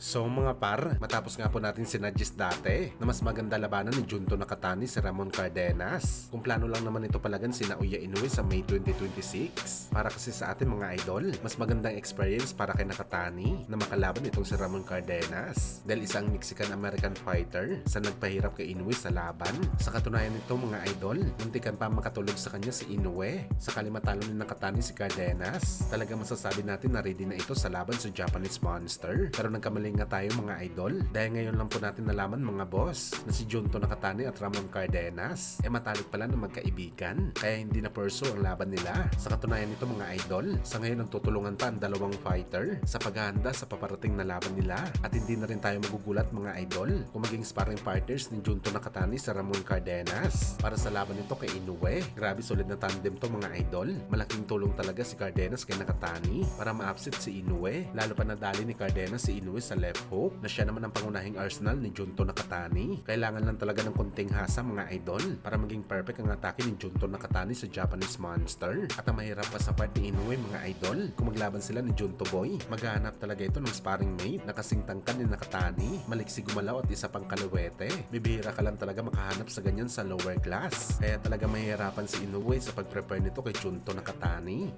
So mga par, matapos nga po natin sinadjust dati na mas maganda labanan ni Junto Nakatani si Ramon Cardenas. Kung plano lang naman ito palagan si Naoya Inoue sa May 2026. Para kasi sa atin mga idol, mas magandang experience para kay Nakatani na makalaban itong si Ramon Cardenas. Dahil isang Mexican-American fighter sa nagpahirap kay Inoue sa laban. Sa katunayan nito mga idol, muntikan pa makatulog sa kanya si Inoue. Sakali matalo ni Nakatani si Cardenas, talagang masasabi natin na ready na ito sa laban sa Japanese Monster. Pero nagkamali nga tayo mga idol dahil ngayon lang po natin nalaman mga boss na si Junto Nakatani at Ramon Cardenas matalik pala na magkaibigan kaya hindi na perso ang laban nila. Sa katunayan nito mga idol, sa ngayon ang tutulungan pa ang dalawang fighter sa paghahanda sa paparating na laban nila at hindi na rin tayo magugulat mga idol kung maging sparring partners ni Junto Nakatani sa Ramon Cardenas para sa laban nito kay Inoue. Grabe solid na tandem to mga idol. Malaking tulong talaga si Cardenas kay Nakatani para ma-upset si Inoue, lalo pa nadali ni Cardenas si Inoue sa left hook na siya naman ang pangunahing arsenal ni Junto Nakatani. Kailangan lang talaga ng konting hasa mga idol para maging perfect ang atake ni Junto Nakatani sa Japanese Monster. At ang mahirap pa sa part ni Inoue mga idol, kung maglaban sila ni Junto Boy, maghahanap talaga ito ng sparring mate na kasing tangkad ni Nakatani, maliksi gumalaw at isa pang kaluwete. Bibihira ka lang talaga makahanap sa ganyan sa lower class. Kaya talaga mahirapan si Inoue sa pag-prepare nito kay Junto Nakatani.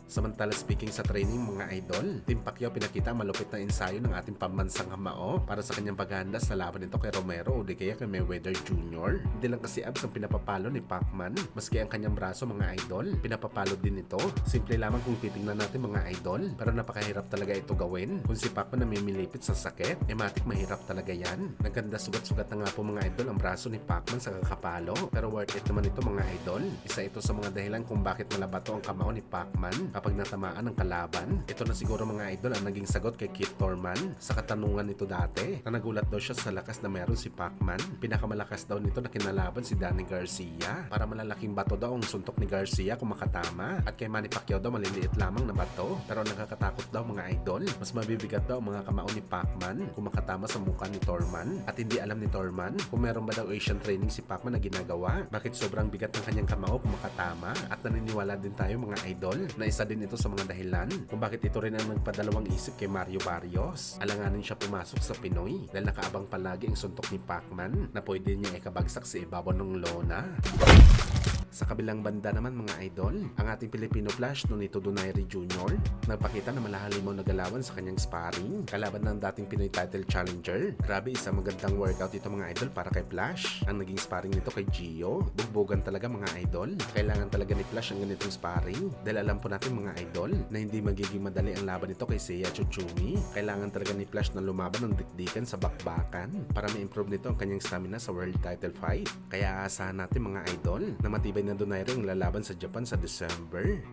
Samantala speaking sa training mga idol, Team Pacquiao pinakita malupit na ensayo ng ating pambansang hamao para sa kanyang paghahanda sa laban nito kay Romero o di kaya kay Mayweather Jr. Hindi lang kasi abs ang pinapapalo ni Pacman, maski ang kanyang braso mga idol, pinapapalo din ito. Simple lamang kung titingnan natin mga idol, pero napakahirap talaga ito gawin. Kung si Pacman na mimilipit sa sakit, matik mahirap talaga yan. Naganda sugat-sugat na nga po mga idol ang braso ni Pacman sa kakapalo, pero worth it naman ito mga idol. Isa ito sa mga dahilan kung bakit malabato ang kamao ni Pacman kapag natamaan ng kalaban. Ito na siguro mga idol ang naging sagot kay Keith Thurman sa katanungan nito dati na nagulat daw siya sa lakas na meron si Pacman. Pinakamalakas daw nito na kinalaban si Danny Garcia. Para malalaking bato daw ang suntok ni Garcia kung makatama at kay Manny Pacquiao daw maliliit lamang na bato. Pero nakakatakot daw mga idol, mas mabibigat daw ang mga kamao ni Pacman kung makatama sa mukha ni Thurman. At hindi alam ni Thurman kung meron ba daw Asian training si Pacman na ginagawa. Bakit sobrang bigat ng kanyang kamao kung makatama? At naniniwala din tayo mga idol na isa din ito sa mga dahilan kung bakit ito rin ang nagpadalawang isip kay Mario Barrios. Alanganin siya pumasok sa Pinoy dahil nakaabang palagi ang suntok ni Pacman na pwede niya ikabagsak sa ibabaw ng lona. Sa kabilang banda naman mga idol, ang ating Filipino Flash Nonito Donaire Jr. nagpakita na malahalimaw na galawan sa kanyang sparring kalaban ng dating Pinoy title challenger. Grabe, isang magandang workout ito mga idol para kay Flash. Ang naging sparring nito kay Gio, bugbogan talaga mga idol. Kailangan talaga ni Flash ang ganitong sparring dahil alam po natin mga idol na hindi magiging madali ang laban nito kay Seiya Chuchumi. Kailangan talaga ni Flash na lumaban ng dikdikan sa bakbakan para ma-improve nito ang kanyang stamina sa world title fight. Kaya aasahan natin mga idol na matibay na Donaire ang lalaban sa Japan sa December.